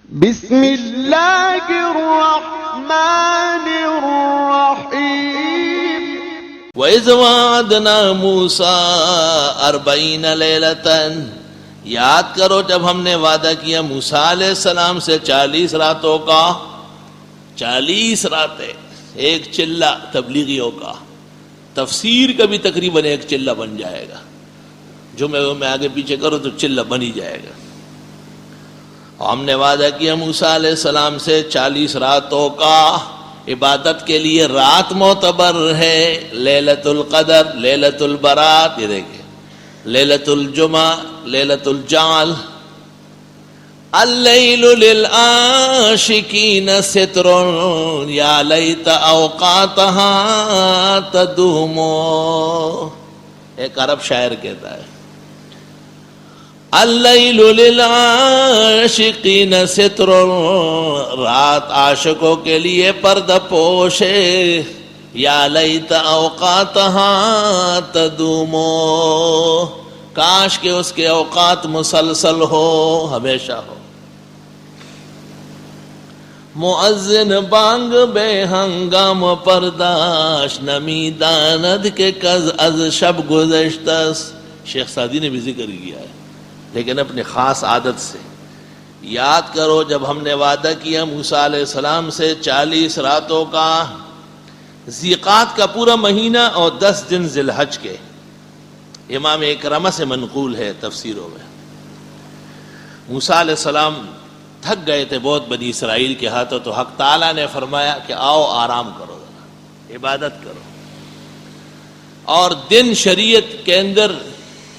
بسم اللہ الرحمن الرحیم وَإِذْ وَعَدْنَا مُوسَىٰ 40 لَيْلَةً، یاد کرو جب ہم نے وعدہ کیا موسیٰ علیہ السلام سے 40 راتوں کا. 40 راتیں، ایک چلہ تبلیغیوں کا. تفسیر کا بھی تقریباً ایک چلہ بن جائے گا. جمعے میں آگے پیچھے کرو تو چلہ بن ہی جائے گا. ہم نے وعدہ کیا موسیٰ علیہ السلام سے 40 راتوں کا. عبادت کے لیے رات معتبر ہے. لیلۃ القدر، لیلۃ البرات، یہ دیکھیں، لیلۃ الجمعہ، لیلۃ الجعل. اللیل للعاشقین ستر یا لیت اوقاتہا تدوم. ایک عرب شاعر کہتا ہے اللیل للعاشقین ستر، رات عاشقوں کے لیے پردہ پوش ہے. یا لیت اوقاتہا تدوم، کاش کہ اس کے اوقات مسلسل ہو، ہمیشہ ہو. مؤذن بانگ بے ہنگام پرداش، نمی داند کے کز از شب گزشتس. شیخ سعدی نے بھی ذکر کیا ہے لیکن اپنی خاص عادت سے. یاد کرو جب ہم نے وعدہ کیا موسیٰ علیہ السلام سے 40 راتوں کا. ذیقات کا پورا مہینہ اور 10 دن ذی الحج کے. امام اکرمہ سے منقول ہے تفسیروں میں. موسیٰ علیہ السلام تھک گئے تھے بہت بنی اسرائیل کے ہاتھوں، تو حق تعالیٰ نے فرمایا کہ آؤ آرام کرو، عبادت کرو. اور دن شریعت کے اندر،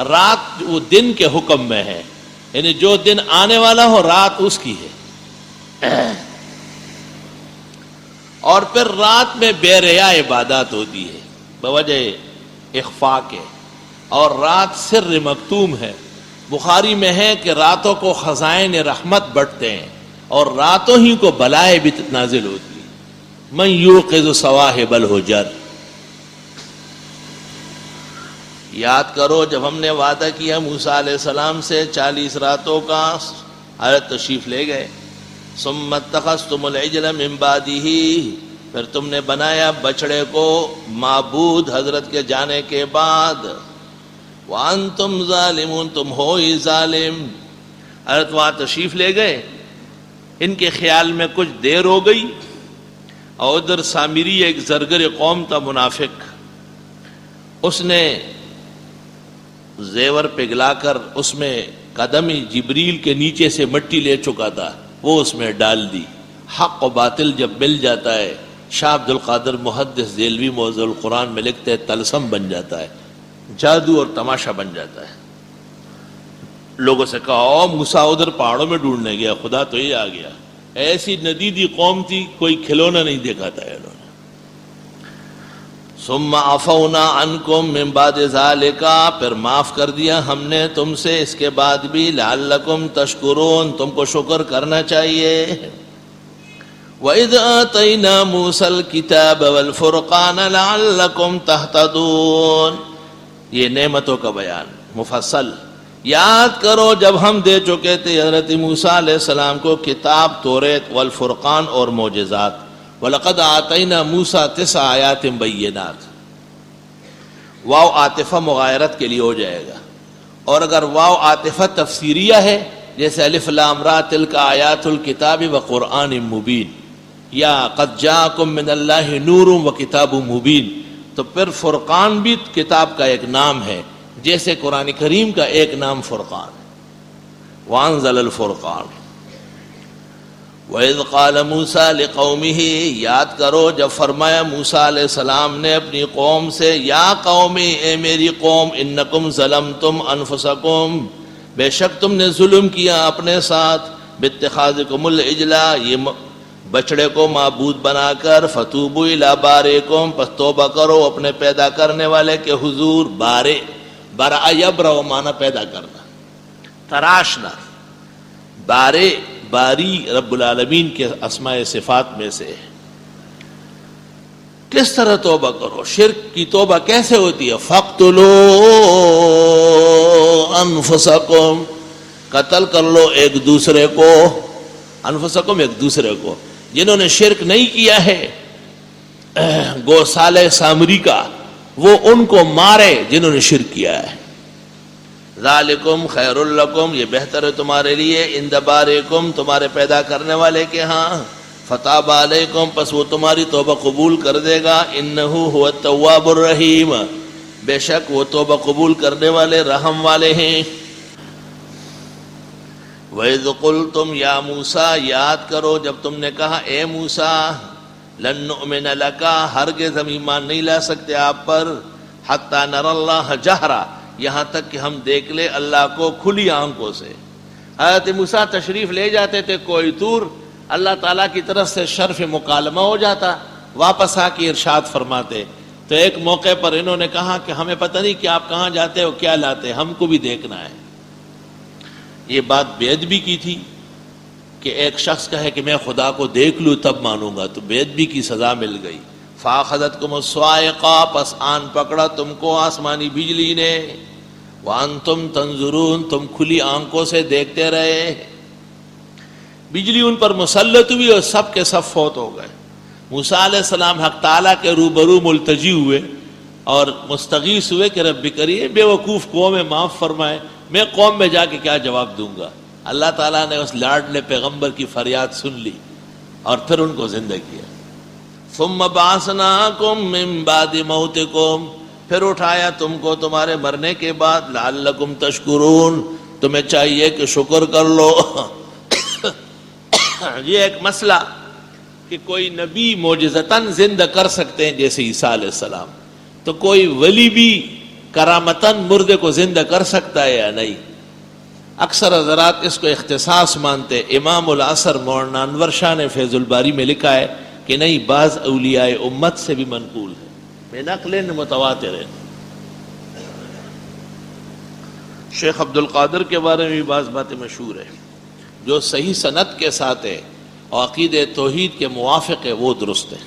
رات وہ دن کے حکم میں ہے، یعنی جو دن آنے والا ہو رات اس کی ہے. اور پھر رات میں بے ریا عبادات ہوتی ہے بوجہ اخفاء کے. اور رات سر مکتوم ہے. بخاری میں ہے کہ راتوں کو خزائن رحمت بٹتے ہیں اور راتوں ہی کو بلائیں بھی نازل ہوتی ہیں. من یوقظ صواحب الحجر. یاد کرو جب ہم نے وعدہ کیا موسیٰ علیہ السلام سے 40 راتوں کا. حضرت تشریف لے گئے. ثم اتخذتم العجل من بعدہ، پھر تم نے بنایا بچڑے کو معبود حضرت کے جانے کے بعد. وانتم ظالمون، تم ہو ہی ظالم. حضرت وہاں تشریف لے گئے. ان کے خیال میں کچھ دیر ہو گئی اور ادھر سامری ایک زرگر قوم تھا منافق، اس نے زیور پگھلا کر اس میں قدم جبریل کے نیچے سے مٹی لے چکا تھا، وہ اس میں ڈال دی. حق و باطل جب مل جاتا ہے، شاہ عبد القادر محدث دہلوی موضوع القرآن میں لکھتے ہیں، طلسم بن جاتا ہے، جادو اور تماشا بن جاتا ہے. لوگوں سے کہا او موسیٰ ادھر پہاڑوں میں ڈھونڈنے گیا، خدا تو ہی آ گیا. ایسی ندیدی قوم تھی، کوئی کھلونا نہیں دیکھا تھا انہوں نے. ثم عفونا عنکم من بعد ذالک، پھر معاف کر دیا ہم نے تم سے اس کے بعد بھی. لعلکم تشکرون، تم کو شکر کرنا چاہیے. وَإِذْ آتَيْنَا مُوسَى الْكِتَابَ وَالْفُرْقَانَ لَعَلَّكُمْ تَهْتَدُونَ. یہ نعمتوں کا بیان مفصل. یاد کرو جب ہم دے چکے تھے حضرت موسیٰ علیہ السلام کو کتاب توریت والفرقان اور معجزات. وَلَقَدْ آتَيْنَا مُوسَىٰ 9 آیات بینات. واو عاطفہ مغایرت کے لیے ہو جائے گا. اور اگر واو عاطفہ تفسیریہ ہے جیسے الف لام را تلک آیات الکتاب وقرآن مبین، یا قد جاءکم من اللہ نور وکتاب مبین، تو پھر فرقان بھی کتاب کا ایک نام ہے جیسے قرآن کریم کا ایک نام فرقان. وانزل الفرقان. وَإِذْ قَالَ مُوسَىٰ لِقَوْمِهِ، یاد کرو جب فرمایا موسیٰ علیہ السلام نے اپنی قوم سے، یا قومی، اے میری قوم، انکم ظلمتم انفسکم، بے شک تم نے ظلم کیا اپنے ساتھ، باتخاذکم العجل، یہ بچڑے کو معبود بنا کر، فتوبوا الی بارئکم، پس توبہ کرو اپنے پیدا کرنے والے کے حضور. بارے، برأ یبرأ معنی پیدا کرنا، تراشنا. بارے، باری رب العالمین کے اسماء صفات میں سے. کس طرح توبہ کرو؟ شرک کی توبہ کیسے ہوتی ہے؟ فَاقْتُلُوا أَنفُسَكُمْ، قتل کر لو ایک دوسرے کو. انفسکم ایک دوسرے کو. جنہوں نے شرک نہیں کیا ہے گوسالے سامری کا وہ ان کو مارے جنہوں نے شرک کیا ہے. ذالکم خیر لکم یہ بہتر ہے تمہارے لیے عند بارئکم تمہارے پیدا کرنے والے کے ہاں. فتاب علیکم پس وہ تمہاری توبہ قبول کر دے گا. انہ هو التواب الرحیم بے شک وہ توبہ قبول کرنے والے رحم والے ہیں. وَإِذْ قُلْتُمْ يَا مُوسَىٰ یاد کرو جب تم نے کہا اے موسیٰ لن نؤمن لک ہرگز ہم ایمان نہیں لا سکتے آپ پر حتی نری اللہ جہرا یہاں تک کہ ہم دیکھ لیں اللہ کو کھلی آنکھوں سے. حضرت موسیٰ تشریف لے جاتے تھے کوئی طور, اللہ تعالیٰ کی طرف سے شرف مکالمہ ہو جاتا, واپس آ کے ارشاد فرماتے. تو ایک موقع پر انہوں نے کہا کہ ہمیں پتہ نہیں کہ آپ کہاں جاتے ہو کیا لاتے, ہم کو بھی دیکھنا ہے. یہ بات بے ادبی کی تھی کہ ایک شخص کہے کہ میں خدا کو دیکھ لوں تب مانوں گا, تو بے ادبی کی سزا مل گئی. فاخذتکم الصاعقہ پس آن پکڑا تم کو آسمانی بجلی نے. وانتم تنظرون تم کھلی آنکھوں سے دیکھتے رہے. بجلی ان پر مسلط ہوئی اور سب کے سب فوت ہو گئے. موسیٰ علیہ السلام حق تعالیٰ کے روبرو ملتجی ہوئے اور مستغیث ہوئے کہ رب کریم بے وقوف قوم معاف فرمائے, میں قوم میں جا کے کیا جواب دوں گا. اللہ تعالیٰ نے اس لاڈلے پیغمبر کی فریاد سن لی اور پھر ان کو زندہ کیا. ثم بعثناکم من بعد موتکم پھر اٹھایا تم کو تمہارے مرنے کے بعد لعلکم تشکرون تمہیں چاہیے کہ شکر کر لو. یہ ایک مسئلہ کہ کوئی نبی معجزتاً زندہ کر سکتے ہیں جیسے عیسیٰ علیہ السلام, تو کوئی ولی بھی کرامتاً مردے کو زندہ کر سکتا ہے یا نہیں. اکثر حضرات اس کو اختصاص مانتے. امام العصر مولانا انور شاہ نے فیض الباری میں لکھا ہے کہ نہیں, بعض اولیاء امت سے بھی منقول ہے بنقل متواتر. شیخ عبد القادر کے بارے میں بھی بعض باتیں مشہور ہیں جو صحیح سند کے ساتھ ہے اور عقید توحید کے موافق ہے, وہ درست ہے.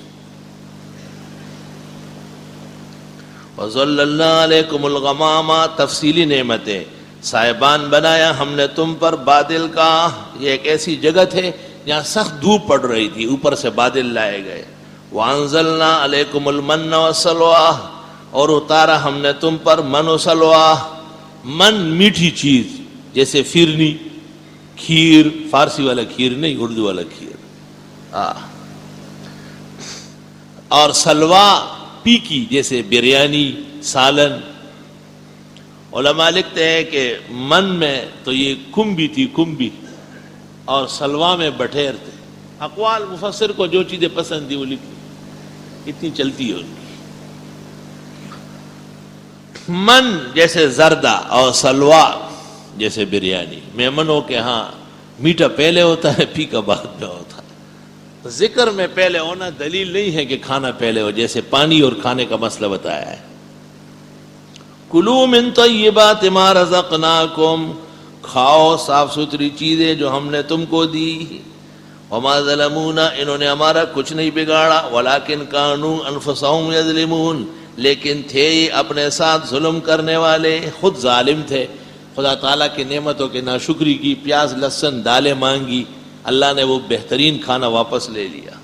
وَظَلَّلْنَا عَلَيْكُمُ الْغَمَامَ تفصیلی نعمتیں صاحبان بنایا ہم نے تم پر بادل کا. یہ ایک ایسی جگہ تھے جہاں سخت دھوپ پڑ رہی تھی, اوپر سے بادل لائے گئے. وَأَنزَلْنَا عَلَيْكُمُ الْمَنَّ وَالسَّلْوَىٰ اور اتارا ہم نے تم پر من و سلوہ. من میٹھی چیز جیسے فرنی, کھیر, فارسی والا کھیر نہیں اردو والا کھیر, اور سلوا پیکی جیسے بریانی سالن. علماء لکھتے ہیں کہ من میں تو یہ کمبی تھی کمبی اور سلوا میں بٹھیر تھے. اقوال مفسر کو جو چیزیں پسند تھی وہ لکھی, اتنی چلتی ہے ان کی. من جیسے زردہ اور سلوا جیسے بریانی. میمنوں کے ہاں میٹھا پہلے ہوتا ہے پھیکا بعد میں ہوتا ہے. ذکر میں پہلے ہونا دلیل نہیں ہے کہ کھانا پہلے ہو, جیسے پانی اور کھانے کا مسئلہ بتایا ہے. کلوا من طیبات ما رزقناکم کھاؤ صاف ستھری چیزیں جو ہم نے تم کو دی. وما ظلمونا انہوں نے ہمارا کچھ نہیں بگاڑا. ولکن کانوا انفسهم یظلمون لیکن تھے اپنے ساتھ ظلم کرنے والے, خود ظالم تھے. خدا تعالیٰ کی نعمتوں کے ناشکری کی, پیاز لہسن دالیں مانگی, اللہ نے وہ بہترین کھانا واپس لے لیا.